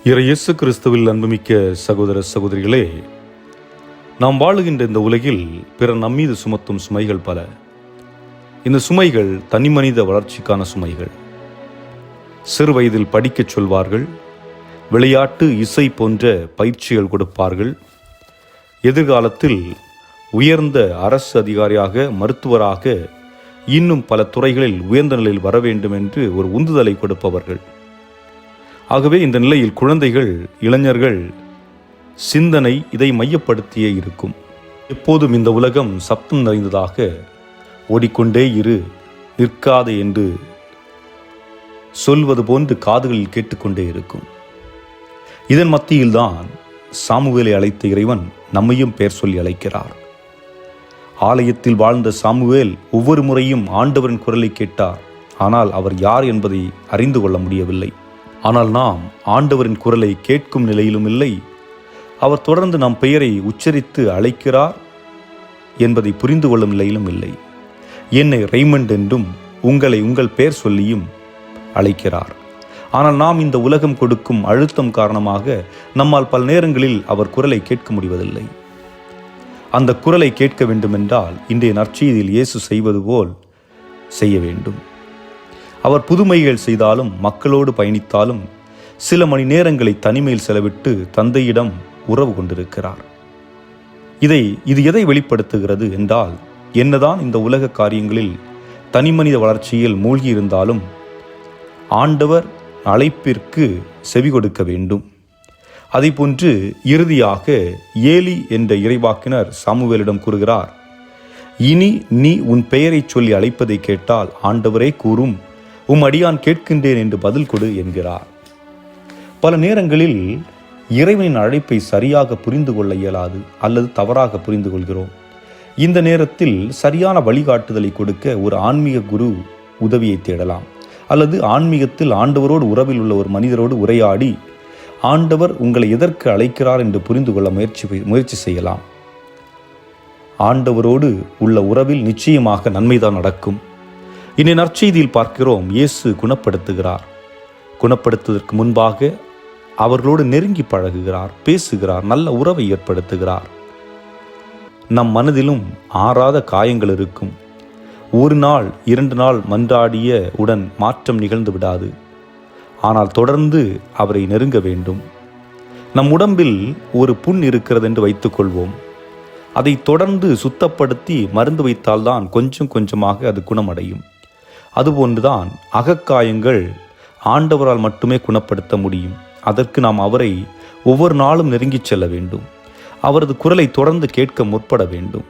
இயேசு கிறிஸ்துவில் அன்புமிக்க சகோதர சகோதரிகளே, நாம் வாழுகின்ற இந்த உலகில் பிறர் நம்மீது சுமத்தும் சுமைகள் பல. இந்த சுமைகள் தனிமனித வளர்ச்சிக்கான சுமைகள். சிறு வயதில் படிக்கச் சொல்வார்கள், விளையாட்டு, இசை போன்ற பயிற்சிகள் கொடுப்பார்கள். எதிர்காலத்தில் உயர்ந்த அரசு அதிகாரியாக, மருத்துவராக, இன்னும் பல துறைகளில் உயர்ந்த நிலையில் வர வேண்டும் என்று ஒரு உந்துதலை கொடுப்பவர்கள். ஆகவே இந்த நிலையில் குழந்தைகள், இளைஞர்கள் சிந்தனை இதை மையப்படுத்தியே இருக்கும். எப்போதும் இந்த உலகம் சப்தம் நிறைந்ததாக, ஓடிக்கொண்டே இரு, நிற்காதே என்று சொல்வது போன்று காதுகளில் கேட்டுக்கொண்டே இருக்கும். இதன் மத்தியில்தான் சாமுவேலை அழைத்த இறைவன் நம்மையும் பெயர் சொல்லி அழைக்கிறார். ஆலயத்தில் வாழ்ந்த சாமுவேல் ஒவ்வொரு முறையும் ஆண்டவரின் குரலை கேட்டார். ஆனால் அவர் யார் என்பதை அறிந்து கொள்ள முடியவில்லை. ஆனால் நாம் ஆண்டவரின் குரலை கேட்கும் நிலையிலும் இல்லை, அவர் தொடர்ந்து நம் பெயரை உச்சரித்து அழைக்கிறார் என்பதை புரிந்து கொள்ளும் நிலையிலும் இல்லை. என்னை ரெய்மண்ட் என்றும் உங்களை உங்கள் பெயர் சொல்லியும் அழைக்கிறார். ஆனால் நாம் இந்த உலகம் கொடுக்கும் அழுத்தம் காரணமாக நம்மால் பல நேரங்களில் அவர் குரலை கேட்க முடிவதில்லை. அந்த குரலை கேட்க வேண்டுமென்றால் இன்றைய நற்செய்தியில் இயேசு செய்வது போல் செய்ய வேண்டும். அவர் புதுமைகள் செய்தாலும், மக்களோடு பயணித்தாலும், சில மணி நேரங்களை தனிமையில் செலவிட்டு தந்தையிடம் உறவு கொண்டிருக்கிறார். இது எதை வெளிப்படுத்துகிறது என்றால், என்னதான் இந்த உலக காரியங்களில் தனிமனித வளர்ச்சியில் மூழ்கி இருந்தாலும் ஆண்டவர் அழைப்பிற்கு செவி கொடுக்க வேண்டும். அதேபோன்று இறுதியாக ஏலி என்ற இறைவாக்கினர் சாமுவேலிடம் கூறுகிறார், இனி நீ உன் பெயரை சொல்லி அழைப்பதை கேட்டால் ஆண்டவரே கூறும், அடியான் கேட்கின்றேன் என்று பதில் கொடு என்கிறார். பல நேரங்களில் இறைவனின் அழைப்பை சரியாக புரிந்து கொள்ள இயலாது, அல்லது தவறாக புரிந்து கொள்கிறோம். இந்த நேரத்தில் சரியான வழிகாட்டுதலை கொடுக்க ஒரு ஆன்மீக குரு உதவியை தேடலாம், அல்லது ஆன்மீகத்தில் ஆண்டவரோடு உறவில் உள்ள ஒரு மனிதரோடு உரையாடி ஆண்டவர் உங்களை எதற்கு அழைக்கிறார் என்று புரிந்து கொள்ள முயற்சி செய்யலாம். ஆண்டவரோடு உள்ள உறவில் நிச்சயமாக நன்மைதான் நடக்கும். இனி நற்செய்தியில் பார்க்கிறோம், இயேசு குணப்படுத்துகிறார். குணப்படுத்துவதற்கு முன்பாக அவர்களோடு நெருங்கி பழகுகிறார், பேசுகிறார், நல்ல உறவை ஏற்படுத்துகிறார். நம் மனதிலும் ஆறாத காயங்கள் இருக்கும். ஒரு நாள் 2 நாள் மன்றாடிய உடன் மாற்றம் நிகழ்ந்து விடாது. ஆனால் தொடர்ந்து அவரை நெருங்க வேண்டும். நம் உடம்பில் ஒரு புண் இருக்கிறது என்று வைத்துக்கொள்வோம். அதை தொடர்ந்து சுத்தப்படுத்தி மருந்து வைத்தால்தான் கொஞ்சம் கொஞ்சமாக அது குணமடையும். அதுபோன்றுதான் அகக்காயங்கள் ஆண்டவரால் மட்டுமே குணப்படுத்த முடியும். அதற்கு நாம் அவரை ஒவ்வொரு நாளும் நெருங்கிச் செல்ல வேண்டும். அவரது குரலை தொடர்ந்து கேட்க முற்பட வேண்டும்.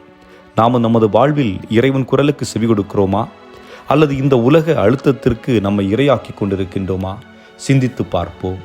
நாம் நமது வாழ்வில் இறைவன் குரலுக்கு செவி கொடுக்கிறோமா, அல்லது இந்த உலக அழுத்தத்திற்கு நம்மை இரையாக்கி கொண்டிருக்கின்றோமா? சிந்தித்து பார்ப்போம்.